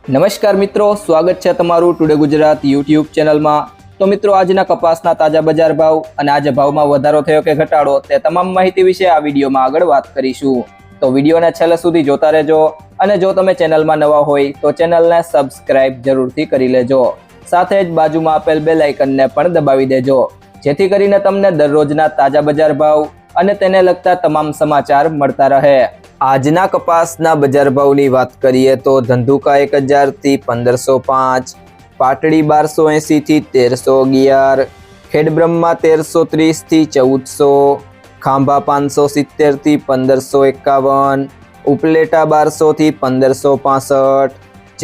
નમસ્કાર મિત્રો, સ્વાગત છે તમારું ટુડે ગુજરાત યુટ્યુબ ચેનલમાં। તો મિત્રો, આજના કપાસના તાજા બજાર ભાવ અને આજે ભાવમાં વધારો થયો કે ઘટાડો તે તમામ માહિતી વિશે આ વિડીયોમાં આગળ વાત કરીશું। તો વિડીયોને છેલ્લે સુધી જોતા રહેજો અને જો તમે ચેનલમાં નવા હોય તો ચેનલને સબસ્ક્રાઇબ જરૂરથી કરી લેજો। સાથે જ બાજુમાં આપેલ બેલ આઇકનને પણ દબાવી દેજો, જેથી કરીને તમને દરરોજના તાજા બજાર ભાવ અને તેને લગતા તમામ સમાચાર મળતા રહે। આજના કપાસના બજાર ભાવની વાત કરીએ તો ધંધુકા 1000 થી 1505, પાટડી 1280 થી 1311, ખેડબ્રહ્મા 1330 થી 1400, ખાંભા 570 થી 1551, ઉપલેટા 1200 થી 1565,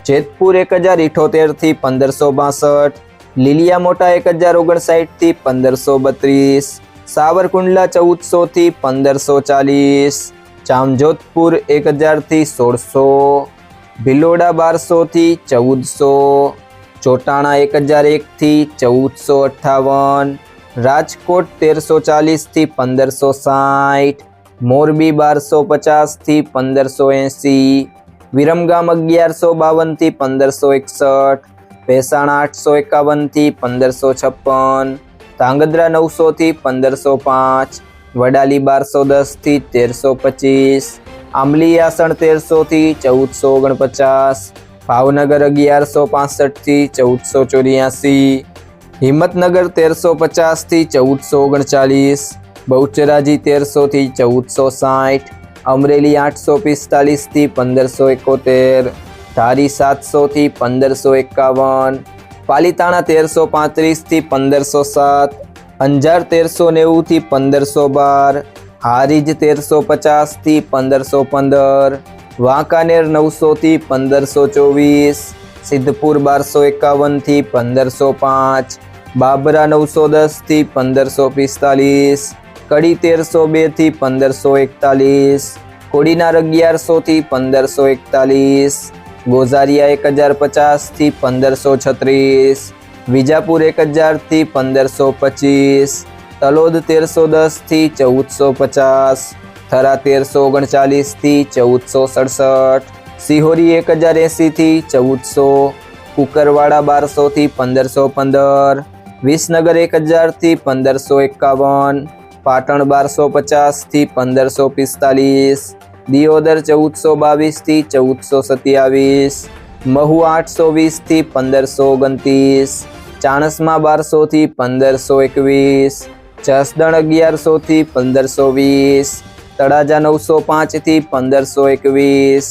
જેતપુર 1078 થી 1562, લીલિયા મોટા 1059 થી 1532, સાવરકુંડલા 1400 થી 1540, જામજોધપુર 1000 થી 1600, ભિલોડા 1200 થી 1400, ચોટાણા 1001 થી 1458, રાજકોટ 1340 થી 1560, મોરબી 1250 થી 1580, વિરમગામ 1152 થી 1561, ભેસાણા 851 થી 1556, ધાંગધ્રા 900 થી 1505, વડાલી 1210 થી 1325, આંબલી આસણ 1300 થી 1449, ભાવનગર 1165 થી 1484, હિંમતનગર 1350 થી 1439, બહુચરાજી 1300 થી 1460, અમરેલી 845 થી 1571, ધારી 700 થી 1551, પાલીતાણા 1335 થી 1507, અંજાર 1390 થી 1512, હારીજ 1350 થી 1515, વાંકાનેર 900 થી 1524, સિદ્ધપુર 1251 થી 1505, બાબરા 910 થી 1545, કડી 1302 થી 1541, કોડીનાર 1100 થી 1541, ગોઝારિયા 1050 થી 1536, વિજાપુર 1000 થી 1525, તલોદ 1310 થી 1450, થરા 1339 થી 1467, સિહોરી 1080 થી 1400, કુકરવાડા 1200 થી 1515, વિસનગર 1000 થી 1551, પાટણ 1250 થી 1545, દિયોદર 1422 થી 1427, મહુવા 820 થી 1529, ચાણસ્મા 1200 થી 1521, જસદણ 1100 થી 1520, તળાજા 905 થી 1521,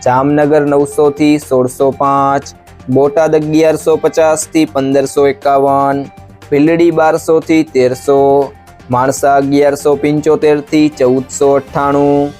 જામનગર 900 થી 1605, બોટાદ 1150 થી 1551, ભીલડી 1200 થી 1300, માણસા 1175 થી 1498,